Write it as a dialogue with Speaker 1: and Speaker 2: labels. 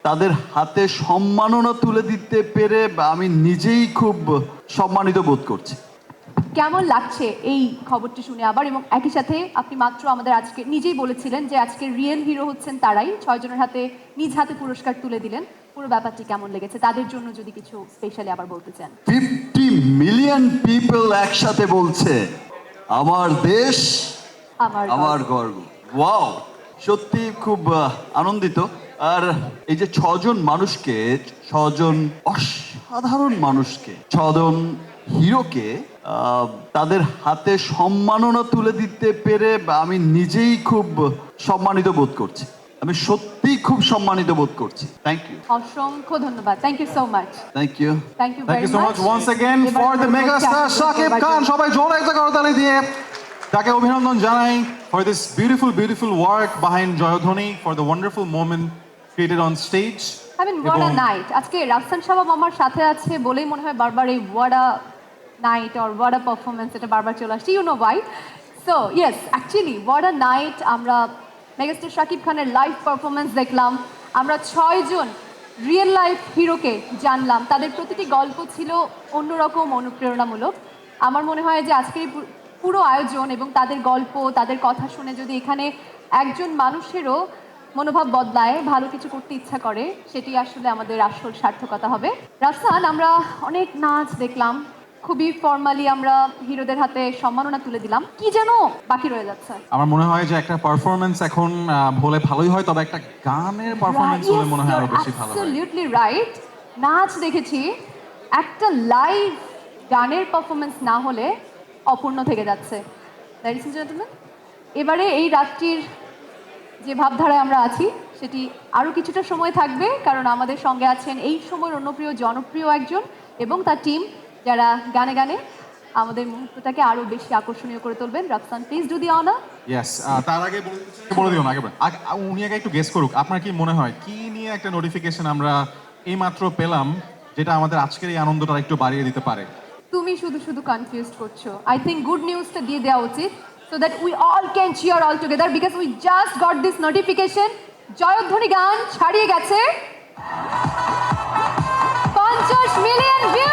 Speaker 1: তাদের হাতে সম্মাননা তুলে দিতে পেরে আমি নিজেই খুব সম্মানিত বোধ করছি।
Speaker 2: কেমন লাগছে এই খবরটি শুনে আবার, এবং একই সাথে আপনি মাত্র আমাদের আজকে নিজেই বলেছিলেন যে আজকে রিয়েল হিরো হচ্ছেন তারাই, 6 জনের হাতে নিজ হাতে পুরস্কার তুলে দিলেন। পুরো ব্যাপারটি কেমন লেগেছে তাদের জন্য যদি কিছু স্পেশালি আবার বলতে চান।
Speaker 1: 50 মিলিয়ন পিপল একসাথে বলছে আমার দেশ আমার গর্ব। ওয়াও, সত্যি খুব আনন্দিত। আর এই যে 6 জন মানুষকে, 6 জন অসাধারণ মানুষকে, 6 জন হিরোকে তাদের হাতে সম্মাননা তুলে দিতে পেরে আমি নিজেই খুব সম্মানিত বোধ করছি। আমি সত্যি খুব সম্মানিত বোধ করছি। থ্যাংক ইউ,
Speaker 2: অসংখ্য ধন্যবাদ। Thank you so much.
Speaker 1: Thank you,
Speaker 2: thank you
Speaker 3: Thank you so much once again for the megastar Shakib Khan. সবাই জোরে একটা করতালি দিয়ে তাকে অভিনন্দন জানাই for this beautiful work behind জয়ধ্বনি, for the wonderful moment created on stage.
Speaker 2: I mean, what a night. আজকে রাফসান সাবাব আমার সাথে আছে বলেই মনে হয় বারবার এই what a night or what a performance এটা বারবার চলে আসছে, you know why. So yes, actually what a night. আমরা মেগাস্টার শাকিব খানের লাইভ পারফরমেন্স দেখলাম, আমরা 6 জন রিয়েল লাইফ হিরোকে জানলাম, তাদের প্রতিটি গল্প ছিল অন্যরকম অনুপ্রেরণামূলক। আমার মনে হয় যে আজকের এই পুরো আয়োজন এবং তাদের গল্প, তাদের কথা শুনে যদি এখানে একজন মানুষেরও মনোভাব বদলায়, ভালো কিছু করতে ইচ্ছা করে, সেটি আসলে আমাদের আসল সার্থকতা হবে। রাফসান, আমরা অনেক নাচ দেখলাম, খুবই ফর্মালি আমরা হিরোদের হাতে সম্মাননা তুলে দিলাম, কি যেন বাকি রয়ে যাচ্ছে।
Speaker 3: আমার মনে হয় যে একটা পারফরম্যান্স এখন হলে ভালোই হয়, তবে একটা গানের পারফরম্যান্স হলে মনে হয় আরো বেশি ভালো হয়।
Speaker 2: Absolutely right. নাচ দেখেছি, একটা লাইভ গানের পারফরমেন্স না হলে অপূর্ণ থেকে যাচ্ছে। লেডিস এন্ড জেন্টলম্যান, এবারে এই রাতটির যে ভাবধারায় আমরা আছি সেটি আরও কিছুটা সময় থাকবে, কারণ আমাদের সঙ্গে আছেন এই সময়ের অন্যপ্রিয় জনপ্রিয় একজন এবং তার টিম, যারা গানে গানে আমাদের মুহূর্তটাকে আরো বেশি আকর্ষণীয় করে তুলবেন। Rafsan, please do the honour.
Speaker 3: Yes, তার আগে বলে দিও না, উনি আগে একটু গেস করুক। আপনার কি মনে হয় কি নিয়ে একটা নোটিফিকেশন আমরা এইমাত্র পেলাম যেটা আমাদের আজকের এই আনন্দটা একটু বাড়িয়ে দিতে পারে?
Speaker 2: তুমি শুধু কনফিউজড করছো। আই থিঙ্ক গুড নিউজটা দিয়ে দেওয়া উচিত, so that we all can cheer all together, because we just got this notification. জয়ধ্বনি গান ছাড়িয়ে গেছে 50 মিলিয়ন ভিউ।